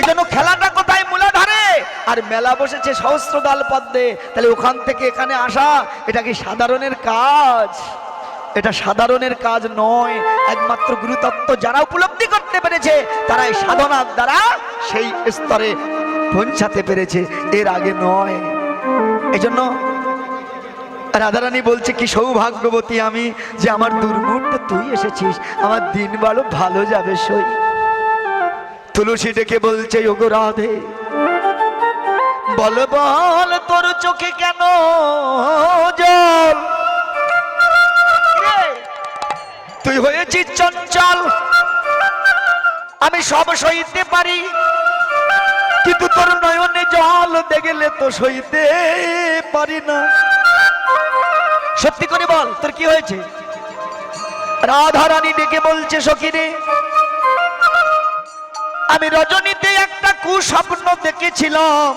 জন্য খেলাটা কোথায়? মূলাধারে। আর মেলা বসেছে সহস্রদল পদ্মে। তাহলে ওখান থেকে এখানে আসা এটা কি সাধারণের কাজ? এটা সাধারণের কাজ নয়। একমাত্র গুরুতত্ত্ব যারা উপলব্ধি করতে পেরেছে তারা এই সাধনার দ্বারা সেই স্তরে পৌঁছাতে পেরেছে, এর আগে নয়। এজন্য রাধারানী বলছে কি সৌভাগ্যবতী আমি যে আমার দুর্মুহূর্তে তুই এসেছিস, আমার দিন বড় ভালো যাবে সই। তুলসী ডেকে বলছে ওগো রাধে, বল বল তোর চোখে কেন জল? তুই হয়েছিস চঞ্চল, আমি সব সইতে পারি, কিন্তু তোর নয়নে জল দেখলে তো সইতে পারি না। সত্যি করে বল তোর কি হয়েছে? রাধারানী ডেকে বলছে সখী রে, আমি রজনীতে একটা কুস্বপ্ন দেখেছিলাম।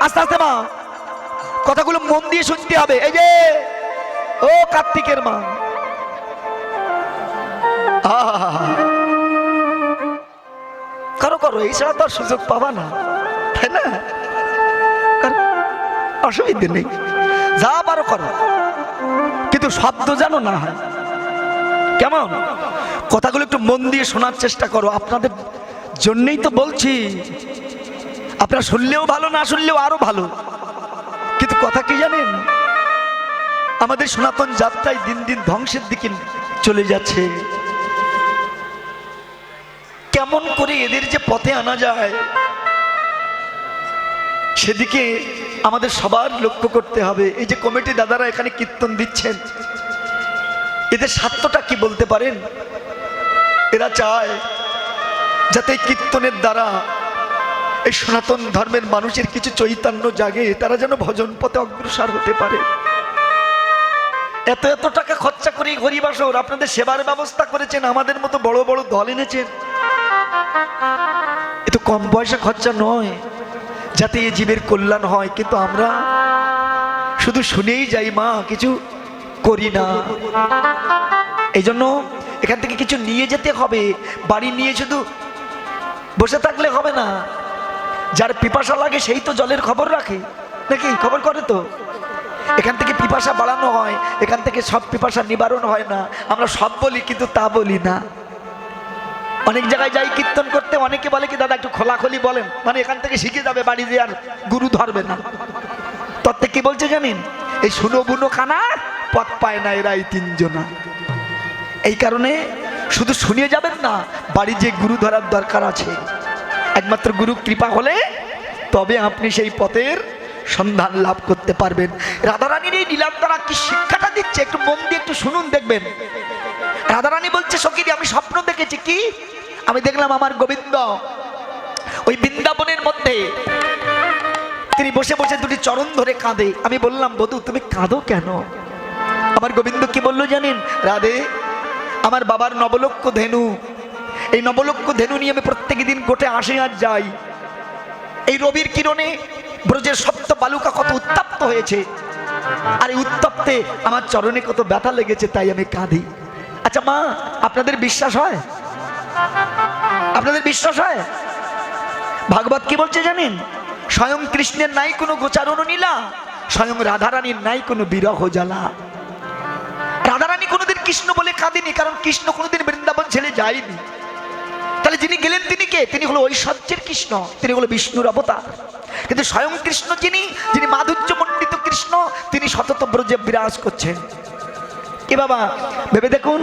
আস্তে আস্তে মা, কথাগুলো মন দিয়ে শুনতে হবে। এই যে ও কার্তিকের মা, করো করো, এই ছাড়া তো আর সুযোগ পাবা না, তাই না? অসুবিধে নেই, যা পারো করো, কিন্তু শব্দ যেন না হয়। কেমন? কথাগুলো একটু মন দিয়ে শোনার চেষ্টা করো, আপনাদের জন্যই তো বলছি। আপনারা শুনলেও ভালো, না শুনলেও আরো ভালো। কিন্তু কথা কি জানেন, আমাদের সনাতন যাত্রায় দিন দিন ধ্বংসের দিকে চলে যাচ্ছে। কেমন করে এদের যে পথে আনা যায় সেদিকে আমাদের সবার লক্ষ্য করতে হবে। এই যে কমিটি দাদারা এখানে কীর্তন দিচ্ছেন, এদের স্বার্থটা কি বলতে পারেন? এরা চায় যাতে কীর্তনের দ্বারা এই সনাতন ধর্মের মানুষের কিছু চৈতন্য জাগে, তারা যেন ভজন পথে অগ্রসর হতে পারে। এত এত টাকা খরচা করে হরিবাসর আপনাদের সেবার ব্যবস্থা করেছেন, আমাদের মতো বড় বড় দল এনেছেন। এ তো কম পয়সা খরচা নয়, যাতে এই জীবের কল্যাণ হয়। কিন্তু আমরা শুধু শুনেই যাই মা, কিছু করি না। এই জন্য এখান থেকে কিছু নিয়ে যেতে হবে। বাড়ি নিয়ে শুধু বসে থাকলে হবে না। যার পিপাসা লাগে সেই তো জলের খবর রাখে, নাকি? খবর করে তো। এখান থেকে পিপাসা বাড়ানো হয়, এখান থেকে সব পিপাসা নিবারণ হয় না। আমরা সব বলি কিন্তু তা বলি না। অনেক জায়গায় যাই কীর্তন করতে, অনেকে বলে কি দাদা একটু খোলাখুলি বলেন, মানে এখান থেকে শিখে যাবে, বাড়ি দিয়ে আর গুরু ধরবে না। তত্ত্বে কি বলছে জানেন? এই শুনো বুনো খানা পথ পায় না এরা, এই তিনজনা। এই কারণে শুধু শুনিয়ে যাবেন না, বাড়ি যে গুরু ধরার দরকার আছে। একমাত্র গুরু কৃপা হলে তবে আপনি সেই পথের সন্ধান লাভ করতে পারবেন। রাধারানীর এই লীলার দ্বারা কি শিক্ষাটা দিচ্ছে একটু মন দিয়ে একটু শুনুন, দেখবেন। রাধারানী বলছে সখীরে, আমি স্বপ্ন দেখেছি। কি? আমি দেখলাম আমার গোবিন্দ ওই বৃন্দাবনের মধ্যে তিনি বসে বসে দুটি চরণ ধরে কাঁদে। আমি বললাম বধূ তুমি কাঁদো কেন? আমার গোবিন্দ কি বললো জানেন? রাধে, আমার বাবার নবলক্ষ ধেনু, এই নবলক্ষ ধেনু নিয়ে আমি প্রত্যেক দিন গোটে আসে আর যাই। এই রবির কিরণে ব্রজের সপ্ত বালুকা কত উত্তপ্ত হয়েছে, আর এই উত্তপ্তে আমার চরণে কত ব্যথা লেগেছে, তাই আমি কাঁদি। আচ্ছা মা, আপনাদের বিশ্বাস হয়? আপনাদের বিশ্বাস হয়? ভাগবত কি বলছে জানেন? স্বয়ং কৃষ্ণের নাই কোনো গোচারণ নীলা, স্বয়ং রাধারানীর নাই কোনো বিরহ জ্বালা। রাধারানী কোনোদিন কৃষ্ণ বলে কাঁদেনি, কারণ কৃষ্ণ কোনোদিন বৃন্দাবন ছেড়ে যায়নি। তাহলে যিনি গেলেন তিনি কে? তিনি হলো ঐশ্বর্যের কৃষ্ণ, তিনি হলো বিষ্ণুর অবতার। কিন্তু স্বয়ং কৃষ্ণ যিনি মাধুর্য মণ্ডিত কৃষ্ণ, তিনি সতত ব্রজে বিরাজ করছেন। কি বাবা ভেবে দেখুন,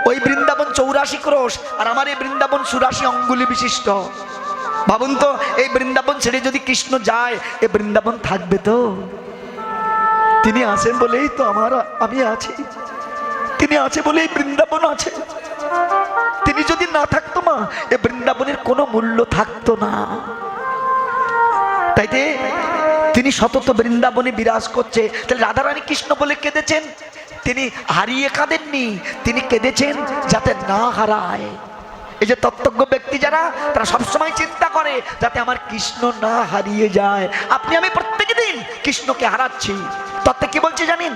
ওই বৃন্দাবন 84 ক্রোশ, আর আমার এই বৃন্দাবন 84 অঙ্গুলি বিশিষ্ট। ভাবুন তো, এই বৃন্দাবন ছেড়ে যদি কৃষ্ণ যায়, এই বৃন্দাবন থাকবে তো? তিনি আছেন বলেই তো আমি আছি, তিনি আছে বলেই বৃন্দাবন আছে। তিনি যদি না থাকতো মা, এই বৃন্দাবনের কোনো মূল্য থাকতো না। তাইতে তিনি সতত বৃন্দাবনে বিরাজ করছে। তাহলে রাধারানী কৃষ্ণ বলে কেঁদেছেন, তিনি হারিয়ে কাঁদেননি, তিনি কেঁদেছেন যাতে না হারায়। এই যে তত্ত্বজ্ঞ ব্যক্তি যারা, তারা সবসময় চিন্তা করে যাতে আমার কৃষ্ণ না হারিয়ে যায়। আপনি আমি প্রত্যেক দিন কৃষ্ণকে হারাচ্ছি। তত্ত্বে কি বলছে জানেন?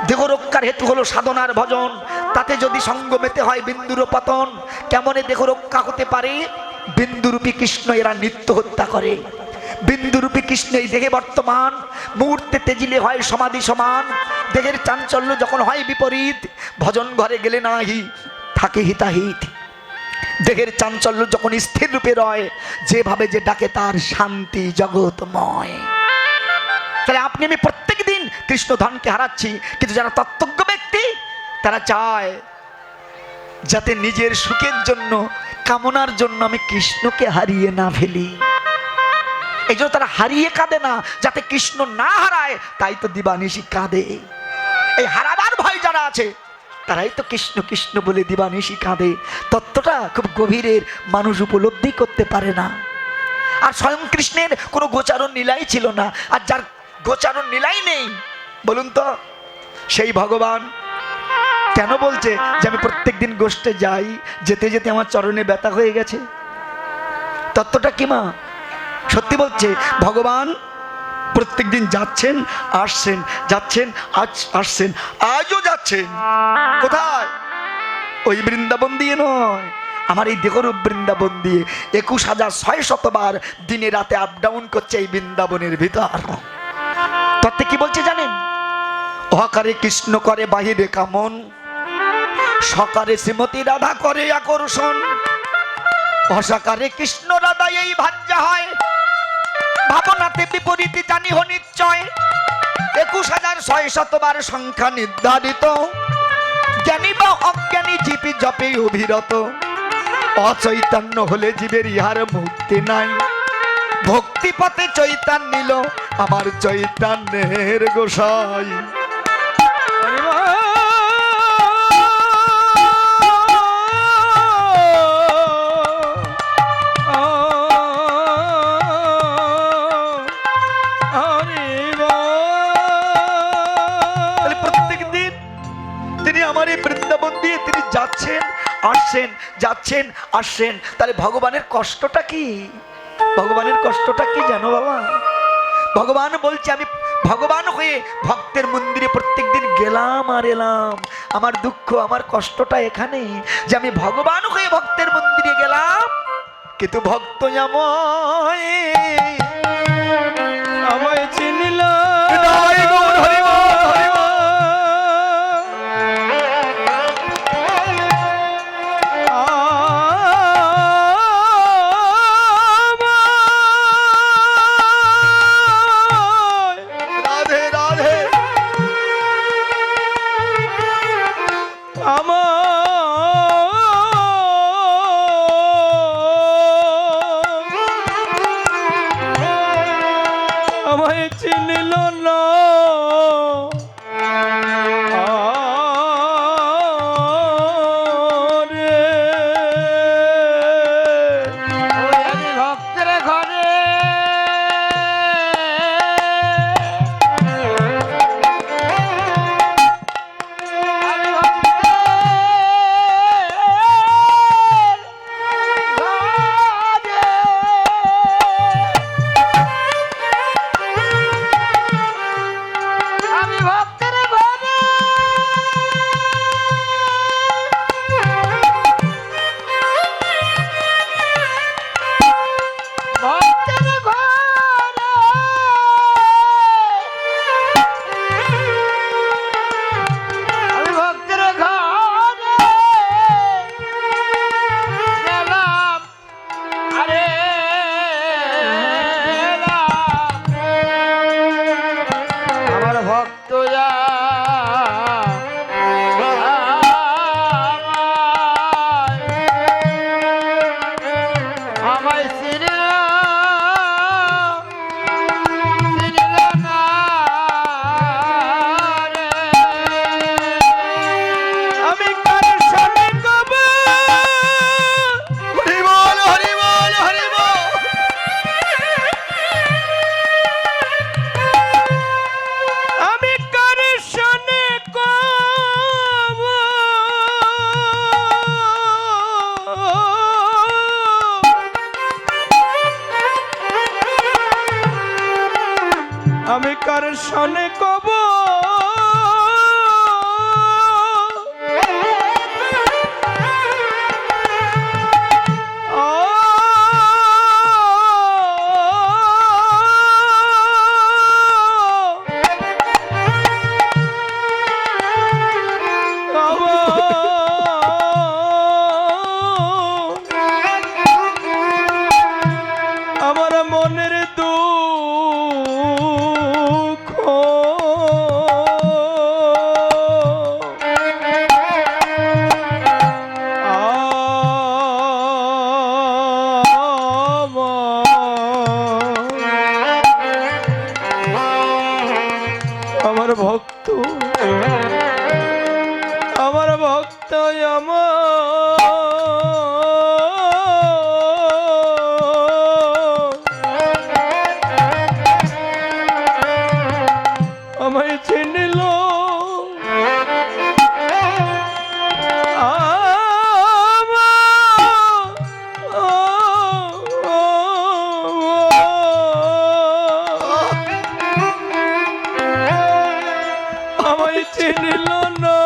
দেহ রক্ষার হেতু হলো সাধনার ভজন, তাতে যদি সঙ্গ মেতে হয় বিন্দুর পতন। কেমনে দেহ রক্ষা হতে পারে? বিন্দুরূপী কৃষ্ণ এরা নিত্য হত্যা করে। বিন্দুরূপী কৃষ্ণ এই দেহে বর্তমান, মুহূর্তে তেজিলে হয় সমাধি সমান। দেহের চাঞ্চল্য যখন হয় বিপরীত, ভজন ঘরে গেলে নাহি থাকে হিতাহিত। দেহের চাঞ্চল্য যখন স্থির রূপে রয়, যেভাবে যে ডাকে তার শান্তি জগৎময়। তাহলে আপনি আমি প্রত্যেক দিন কৃষ্ণ ধনকে হারাচ্ছি, কিন্তু যারা তত্ত্বজ্ঞ ব্যক্তি তারা চায় যাতে নিজের সুখের জন্য, কামনার জন্য আমি কৃষ্ণকে হারিয়ে না ফেলি। এই জন্য তারা হারিয়ে কাঁদে না, যাতে কৃষ্ণ না হারায়, তাই তো দিবানিশি কাঁদে। এই হারাবার ভয় যারা আছে তারাই তো কৃষ্ণ কৃষ্ণ বলে দিবানিশি কাঁদে। তত্ত্বটা খুব গভীরের, মানুষ উপলব্ধি করতে পারে না। আর স্বয়ং কৃষ্ণের কোনো গোচারণ নীলাই ছিল না। আর যার গোচারণ নীলাই নেই, বলুন তো সেই ভগবান কেন বলছে যে আমি প্রত্যেক দিন গোষ্ঠে যাই, যেতে যেতে আমার চরণে ব্যথা হয়ে গেছে? তত্ত্বটা কি মা? সত্যি বলছে ভগবান প্রত্যেক দিন যাচ্ছেন আসছেন, যাচ্ছেন আসছেন, আজও যাচ্ছেন। কোথায়? ওই বৃন্দাবন দিয়ে নয়, আমার এই দেহরূপ বৃন্দাবন দিয়ে 21,600 বার দিনে রাতে আপ ডাউন করছে এই বৃন্দাবনের ভিতর। তত্ত্বে কি বলছে জানেন? অহকারে কৃষ্ণ করে বাহিরে কামন, সকারে শ্রীমতী রাধা করে আকর্ষণ। অসাকারে কৃষ্ণ রাধা এই ভাজ্যা হয়, ভাবনাতে বিপরীতে জানি হো নিশ্চয়। 21,600 বার সংখ্যা নির্ধারিত, জ্ঞানী বা অজ্ঞানী জীবী জপে অভিরত। অচৈতন্য হলে জীবের ইহার মুক্তি নাই, ভক্তি পথে চৈতন্য নিল আমার চৈতন্যের গোসাই। যাচ্ছেন আসছেন, যাচ্ছেন আসছেন। তাহলে ভগবানের কষ্টটা কি? ভগবানের কষ্টটা কি জানো বাবা? ভগবান বলছে আমি ভগবান হয়ে ভক্তের মন্দিরে প্রত্যেক দিন গেলাম আর এলাম। আমার দুঃখ, আমার কষ্টটা এখানে যে আমি ভগবান হয়ে ভক্তের মন্দিরে গেলাম, কিন্তু ভক্ত আমায় চিনিল। আমি কার শনে কব আমার ভক্ত আমায় চিনল আমায় চিনল না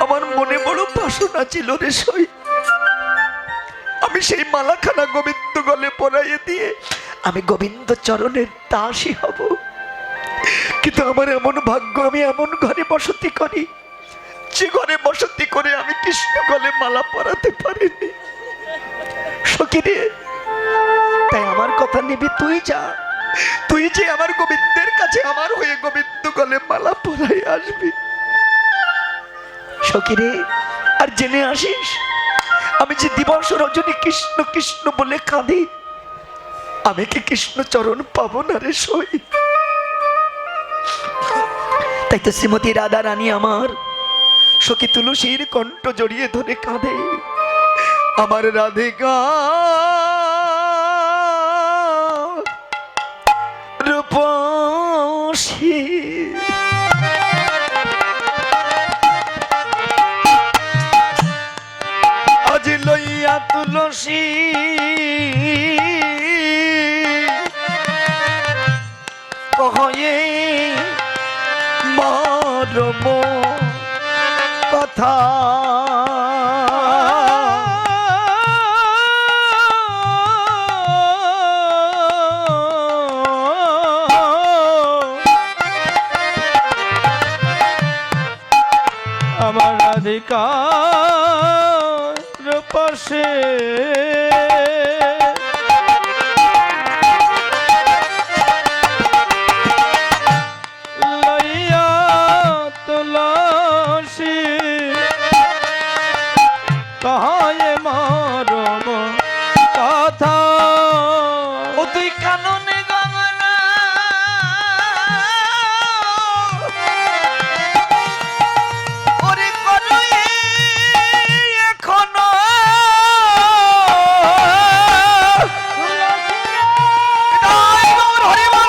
আমার মনে বড় বাসনা ছিল রে সই, আমি সেই মালাখানা গোবিন্দ গলে পরাইয়ে দিয়ে আমি গোবিন্দ চরণের দাসী হব। কিন্তু আমার এমন ভাগ্য, আমি এমন ঘরে বসতি করি যে ঘরে বসতি করে আমি কৃষ্ণ গলে মালা পরাতে পারিনি। সখী রে, তাই আমার কথা নিবি, তুই যা, তুই যে আমার গোবিন্দের কাছে আমার হয়ে গোবিন্দ গলে মালা পরাই আসবি। সখী রে, আর জেনে আসিস আমি যে দিবস রজনী কৃষ্ণ কৃষ্ণ বলে কাঁদি, আমি কি কৃষ্ণ চরণ পাবো না রে সই? তাই তো শ্রীমতী রাধা রানী আমার সখী তুলসীর কণ্ঠ জড়িয়ে ধরে কাঁদে, আমার রাধিকা রূপসী আজ লইয়া তুলসী কহয়ে মরম কথা। আমার রাধিকার পাশে লইয়া তুলসী কহে মরম কথা। ও তুই কাননে গঙ্গনা ওরে করই এখনো হরি বল হরি বল।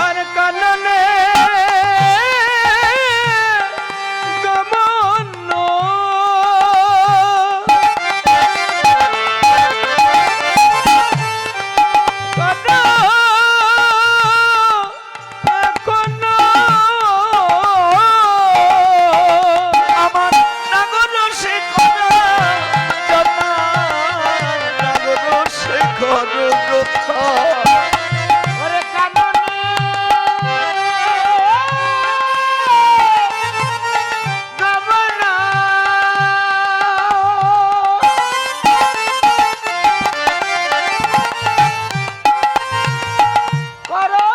আর কাননে গমন কানা এখন আমার নাগর শেখর জনা নাগর শেখর কথা। ওরে কাননে গমন করো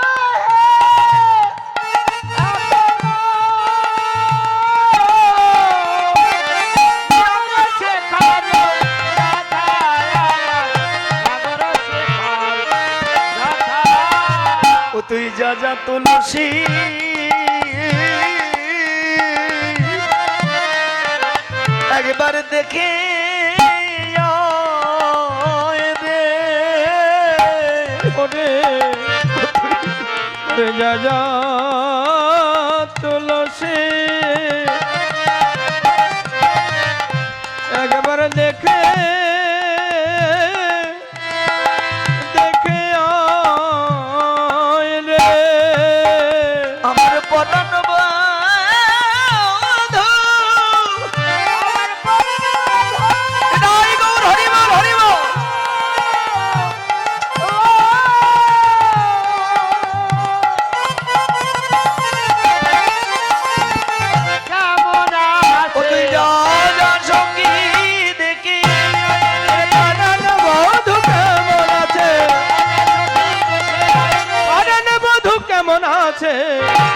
ও তুই যা যা তুলসী একবার দেখে আয় রে। ওরে যা যা তুলসী একবার দেখে দেখে আয় রে। আমার পদন বন্ধু হৃদয় গৌর হরি বল হরি বল। আছে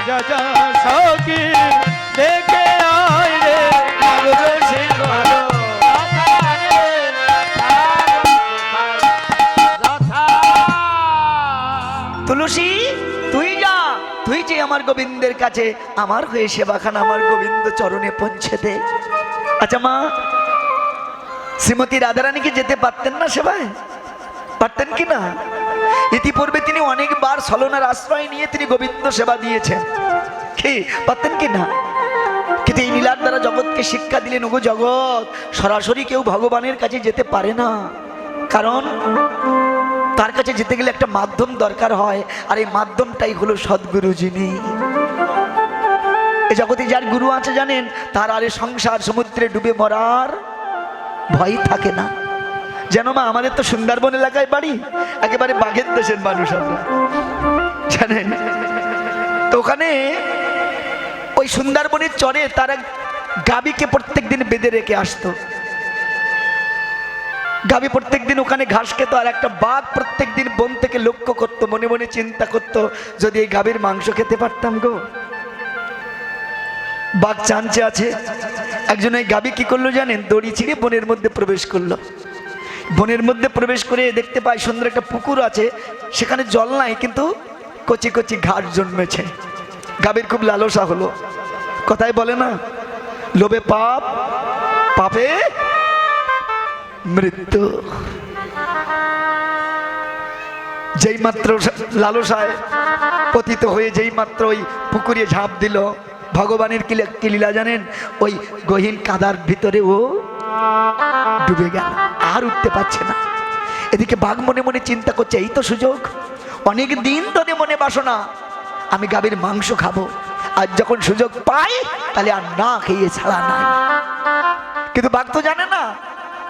যা যা সখী দেখে আয় রে মাগো সে ঘর। তুলসী তুই যা, তুই যে আমার গোবিন্দের কাছে আমার হয়ে সেবাখান আমার গোবিন্দ চরণে পৌঁছে দে। আচ্ছা মা, শ্রীমতী রাধারানী কি যেতে পারতেন না সেবায়? পারতেন কি না? ইতিপূর্বে তিনি অনেকবার ছলনার আশ্রয় নিয়ে তিনি গোবিন্দ সেবা দিয়েছেন, কি পারতেন কি না? কিন্তু এই লীলার দ্বারা জগৎকে শিক্ষা দিলেন, ওগো জগৎ, সরাসরি কেউ ভগবানের কাছে যেতে পারে না, কারণ তার কাছে যেতে গেলে একটা মাধ্যম দরকার হয়, আর এই মাধ্যমটাই হলো সদ্গুরু। যিনি এই জগতে যার গুরু আছে জানেন, তার আর এই সংসার সমুদ্রে ডুবে মরার ভয় থাকে না। যেন মা, আমাদের তো সুন্দরবন এলাকায় বাড়ি, একেবারে বাঘের দেশের মানুষ আমরা, জানেন তো। ওখানে ওই সুন্দরবনের চরে তারা গাভীকে প্রত্যেক দিন বেঁধে রেখে আসতো। গাভী প্রত্যেক দিন ওখানে ঘাস খেত, আর একটা বাঘ প্রত্যেক দিন বন থেকে লক্ষ্য করতো, মনে মনে চিন্তা করতো, যদি এই গাভীর মাংস খেতে পারতাম গো। বাঘ চাঞ্চে আছে। একজন এই গাভী কি করলো জানেন, দড়ি ছিঁড়ে বনের মধ্যে প্রবেশ করলো। বনের মধ্যে প্রবেশ করে দেখতে পায় সুন্দর একটা পুকুর আছে, সেখানে জল নাই, কিন্তু কচি কচি ঘাস জন্মেছে। গাভীর খুব লালসা হলো। কথায় বলে না, লোভে পাপ, পাপে মৃত্যু। যেই মাত্র লালসায় পতিত হয়ে যেই মাত্র ওই পুকুরে ঝাঁপ দিল, ভগবানের কি লীলা জানেন, ওই গহীন কাদার ভিতরে ও ডুবে গেল, আর উঠতে পারছে না। এদিকে বাঘ মনে মনে চিন্তা করছে, এই তো সুযোগ, অনেক দিন ধরে মনে বাসনা, আমি গাভীর মাংস খাবো, আর যখন সুযোগ পাই তাহলে আর না খেয়ে ছাড়া নাই। কিন্তু বাঘ তো জানে না,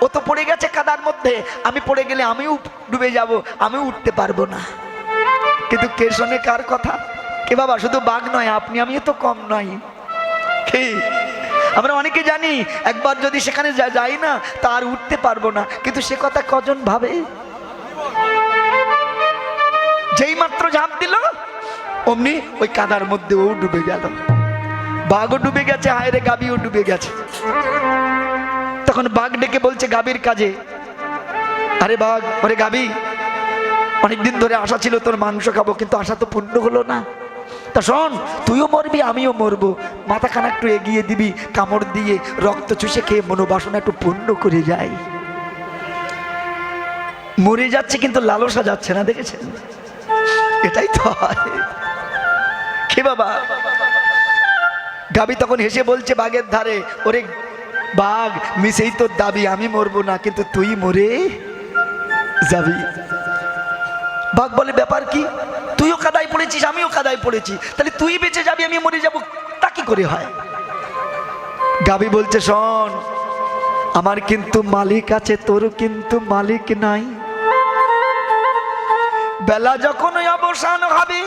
ও তো পড়ে গেছে কাদার মধ্যে, আমি পড়ে গেলে আমিও ডুবে যাব, আমিও উঠতে পারবো না। কিন্তু কে শোনে কার কথা? কে বাবা? শুধু বাঘ নয়, আপনি আমিও তো কম নই। কি আমরা অনেকে জানি, একবার যদি সেখানে যাই না তা আর উঠতে পারবো না, কিন্তু সে কথা কজন ভাবে? যেই মাত্র ঝাঁপ দিল, অমনি ওই কাদার মধ্যে ও ডুবে গেল। বাঘও ডুবে গেছে, হায় রে গাভীও ডুবে গেছে। তখন বাঘ ডেকে বলছে গাভীর কাজে, আরে বাঘ, ওরে গাভী, অনেকদিন ধরে আশা ছিল তোর মাংস খাবো, কিন্তু আশা তো পূর্ণ হলো না। তা শোন, তুইও মরবি, আমিও মরবো, মাথাখানা একটু এগিয়ে দিবি, কামড় দিয়ে রক্ত চুষে খেয়ে মনোবাসনা একটু পূর্ণ করে যাই। মরে যাচ্ছে কিন্তু লালসা যাচ্ছে না, দেখেছেন? এটাই তো হয়। কে বাবা? গাভী তখন হেসে বলছে বাঘের ধারে, ওরে বাঘ, মিশেই তোর দাবি, আমি মরবো না, কিন্তু তুই মরে যাবি। বাঘ বলে, ব্যাপার কি? তুইও কাদায় পড়েছিস, আমিও কাদায় পড়েছি, তাহলে তুই বেঁচে যাবি, আমি মরে যাব, তা কি করে হয়? গাভী বলছে, শোন, আমার কিন্তু মালিক আছে, তোর কিন্তু মালিক নাই। বেলা যখন অবসান হবে,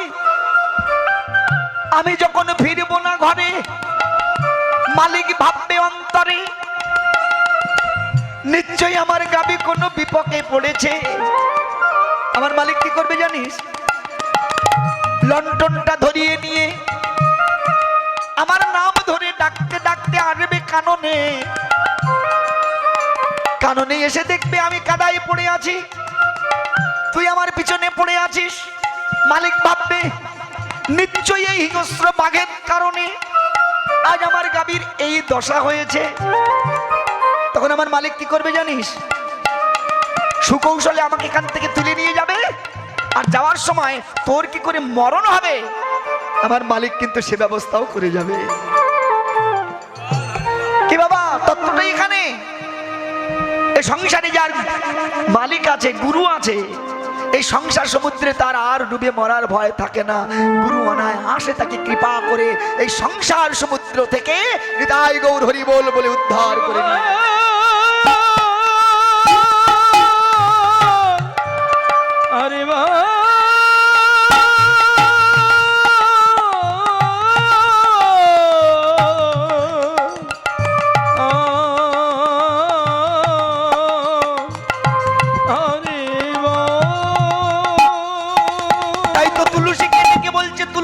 আমি যখন ফিরবো না ঘরে, মালিক ভাববে অন্তরে, নিশ্চয়ই আমার গাভী কোনো বিপদে পড়েছে। আমার মালিক কি করবে জানিস? লন্ঠনটা ধরিয়ে নিয়ে আমার নাম ধরে ডাকতে ডাকতে আসবে কাননে। কাননে এসে দেখবে আমি কাদায় পড়ে আছি, তুই আমার পিছনে পড়ে আছিস। মালিক ভাববে, নিশ্চয়ই এই হিংস্র বাঘের কারণে আজ আমার গাভীর এই দশা হয়েছে। তখন আমার মালিক কি করবে জানিস? সুকৌশলে আমাকে এখান থেকে তুলে নিয়ে যাবে, আর যাওয়ার সময় তোর কি করে মরণ হবে, আমার মালিক কিন্তু সে ব্যবস্থাও করে যাবে। কি বাবা, তত্ত্বটাই এখানে। এই সংসারে যার মালিক আছে, গুরু আছে, এই সংসার সমুদ্রে তার আর ডুবে মরার ভয় থাকে না। গুরু অনায়াসে তাকে কৃপা করে এই সংসার সমুদ্র থেকে নিতাই গৌর হরি বল বলে উদ্ধার করে নিয়ে। আরে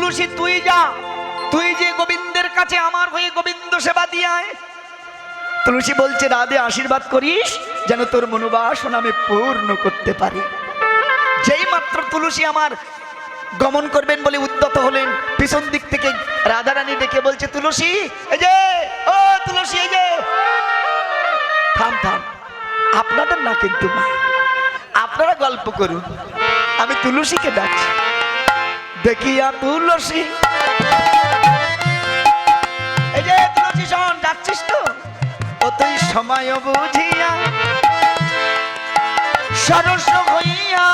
তুলসী তুই যা, তুই যে গোবিন্দের কাছে আমার হয়ে গোবিন্দ সেবা দিয়ে আয়। তুলসী বলছে রাধে আশীর্বাদ করিস যেন তোর মনোবাসনা আমি পূর্ণ করতে পারি। যেই মাত্র তুলসী আমার গমন করবেন বলে উদ্যত হলেন, পিছন দিক থেকে রাধারানী ডেকে বলছে তুলসী এই যে, ও তুলসী এই যে। থাম থাম, আপনাদের না কিন্তু মা, আপনারা গল্প করুন, আমি তুলসীকে ডাকছি। দেখিয়া তুলসী, এই যে তুলসী শোন, যাচ্ছিস তো? ও তুই সময় বুঝিয়া সরস হইয়া,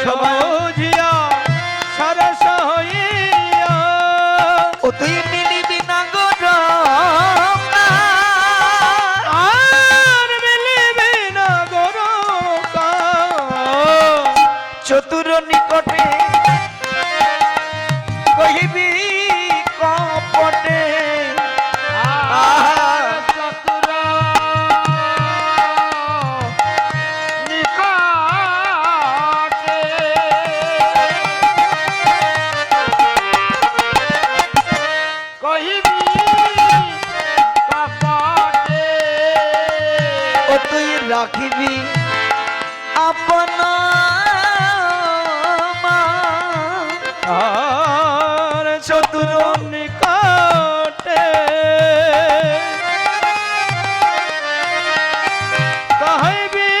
বুঝিয়া সরস হইয়া, ও তুই মিলিবি না গো আর মিলিবি না গরকা, চতুর নিকটে কহিবি কপটে। চতুর নিকটে কহিবি কপটে, ও তুই রাখিবি আপন মান। আর চতুর নিকটে কহিবি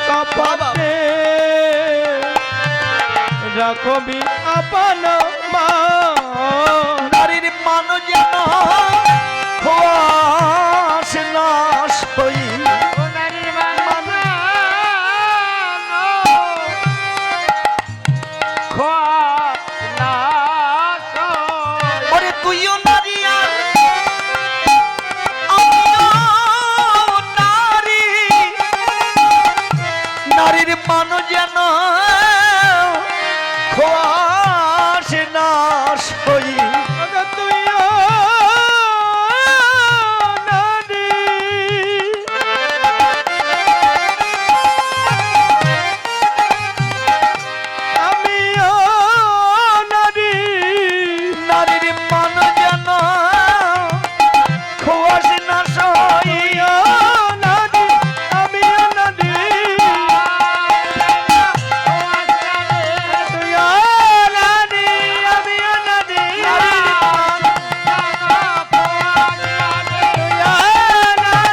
কপটে, রাখবি আপন মান। নারীর মান যেন খোয়াস নাশ হই, ওরে তুইও নারী আর আমিও নারী, নারীর মান যেন খোয়াস নাশ হই। নারীর মান যেন খোয়াস নাশ হই।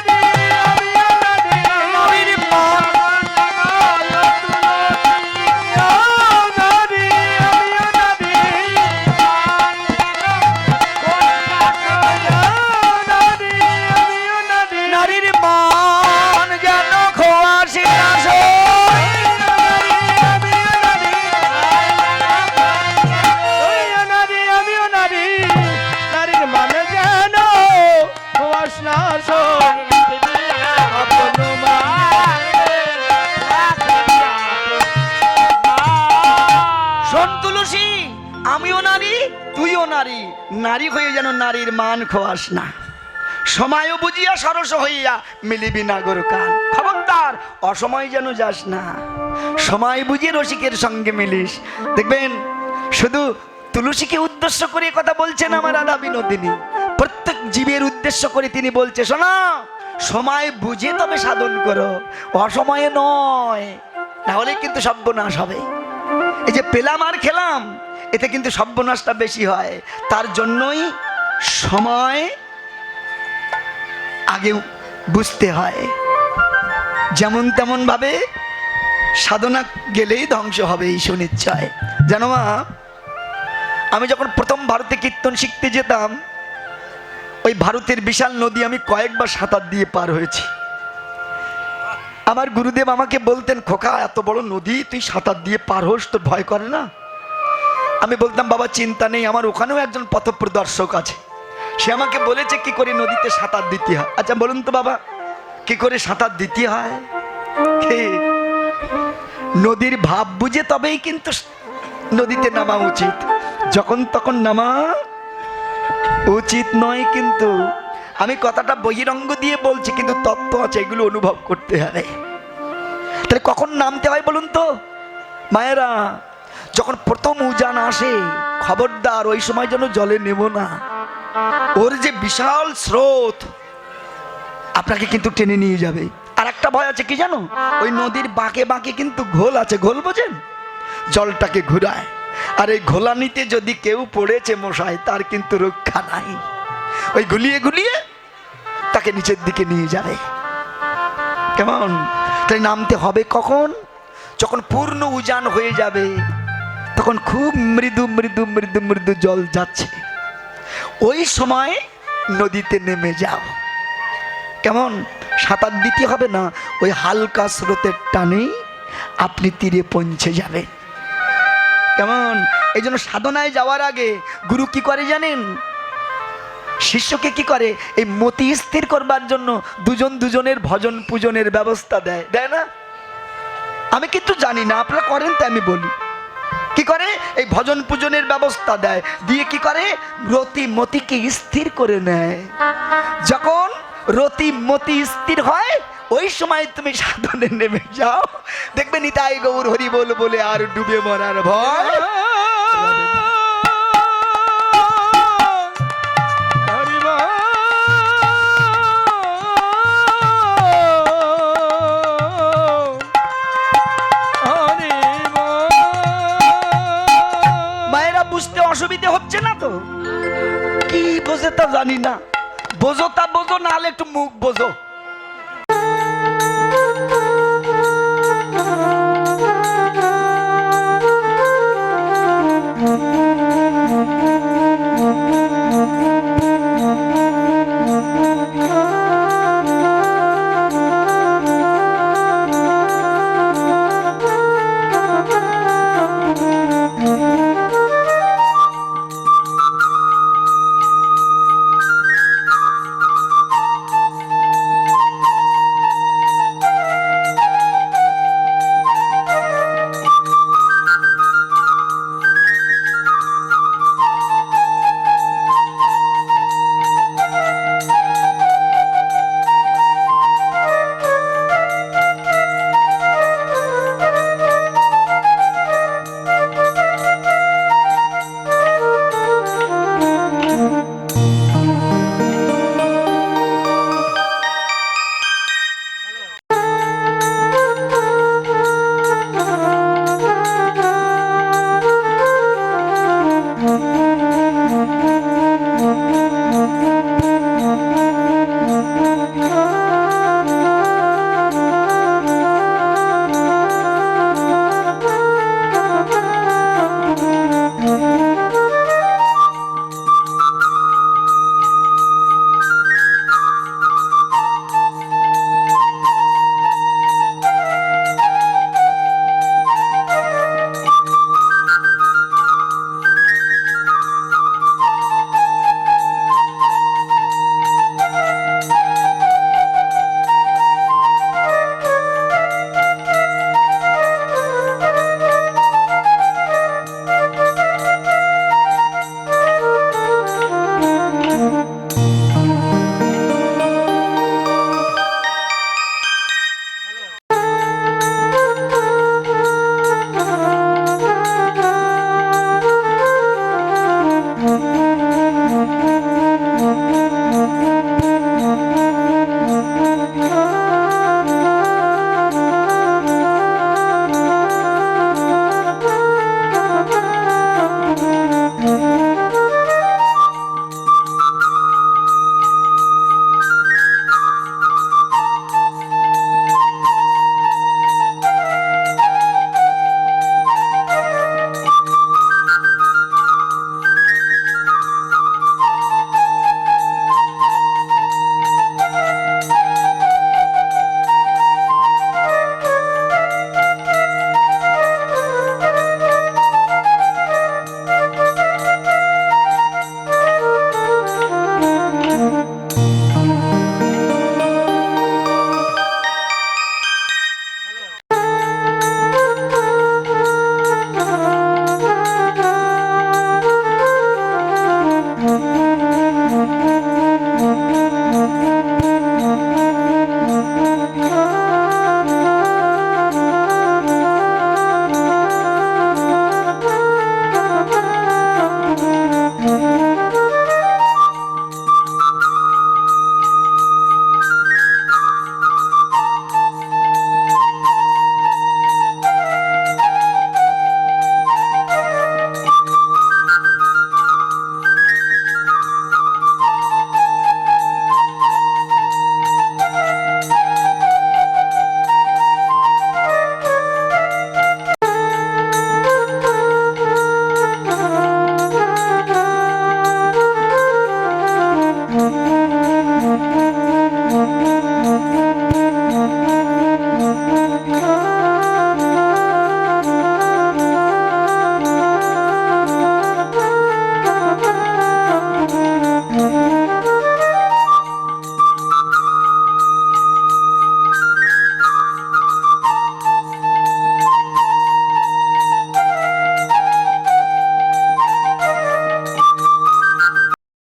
নারীর মান নারীর মান যেন খোয়াস নাশ হই। নারীর মানে যেন বাসনা আপন শোন তুলসী, আমিও নারী তুইও নারী, নারী হয়ে যেন নারীর মান খোয়াস না। সময় বুঝিয়া সরস হইয়া মিলিবি না গোর কান। খবরদার অসময় যেন যাস না, সময় বুঝিয়ে রসিকের সঙ্গে মিলিস। দেখবেন শুধু তুলসীকে উদ্দেশ্য করে কথা বলছেন আমার রাধা বিনোদিনী, প্রত্যেক জীবের উদ্দেশ্য করে তিনি বলছে শোনো, সময় বুঝে তবে সাধন করো, অসময়ে নয়, নাহলে কিন্তু সর্বনাশ হবে। এই যে পেলাম আর খেলাম, এতে কিন্তু সর্বনাশটা বেশি হয়। তার জন্যই সময় আগে বুঝতে হয়। যেমন তেমন ভাবে সাধনা গেলেই ধ্বংস হবে এই সুনিশ্চয়। জানো মা, আমি যখন প্রথম ভারতে কীর্তন শিখতে যেতাম, ওই ভারতের বিশাল নদী আমি কয়েকবার সাঁতার দিয়ে পার হয়েছি। আমার গুরুদেব আমাকে বলতেন, খোকা এত বড় নদী তুই সাঁতার দিয়ে পার হোস, তোর ভয় করে না? আমি বলতাম বাবা চিন্তা নেই, আমার ওখানেও একজন পথপ্রদর্শক আছে, সে আমাকে বলেছে কি করে নদীতে সাঁতার দিতে হয়। আচ্ছা বলুন তো বাবা, কি করে সাঁতার দিতে হয়? নদীর ভাব বুঝে তবেই কিন্তু নদীতে নামা উচিত, যখন তখন নামা উচিত নয়। কিন্তু আমি কথাটা বহিরঙ্গ দিয়ে বলছি, কিন্তু তত্ত্ব আছে, এগুলো অনুভব করতে হবে। তাহলে কখন নামতে হয় বলুন তো মায়েরা? যখন প্রথম উজান আসে, খবরদার ওই সময় যেন জলে নেব না। ওর যে বিশাল স্রোত আপনাকে কিন্তু টেনে নিয়ে যাবে। আর একটা ভয় আছে কি জানো? ওই নদীর বাঁকে বাঁকে কিন্তু ঘোল আছে, ঘোল বোঝেন? জলটাকে ঘুরায়। আর এই ঘোলানিতে যদি কেউ পড়েছে মশাই, তার কিন্তু রক্ষা নাই। ওই গুলিয়ে গুলিয়ে তাকে নিচের দিকে নিয়ে যাবে। কেমন? তাই নামতে হবে কখন? যখন পূর্ণ উজান হয়ে যাবে, তখন খুব মৃদু মৃদু মৃদু মৃদু জল যাচ্ছে, ওই সময় নদীতে নেমে যাও। কেমন? সাঁতার দিতে হবে না, ওই হালকা স্রোতের টানেই আপনি তীরে পৌঁছে যাবেন। কেমন? এই জন্য সাধনায় যাওয়ার আগে গুরু কি করে জানেন? শিষ্যকে কি করে? এই মতি স্থির করবার জন্য দুজন দুজনের ভজন পূজনের ব্যবস্থা দেয়, দেয় না? আমি কিন্তু জানি না, আপনারা করেন তাই আমি বলি। কি করে? এই ভজন পূজনের ব্যবস্থা দেয়, দিয়ে কি করে? রতি মতিকে স্থির করে নেয়। যখন রতি মতি স্থির হয়, ওই সময় তুমি সাধনে নেমে যাও, দেখবে নিতাই গৌর হরি বল বলে আর ডুবে মরার ভয়। মায়েরা বুঝতে অসুবিধে হচ্ছে না তো? কি বোঝে তা জানি না, বোঝো তা বোঝো, না হলে একটু মুখ বোঝো।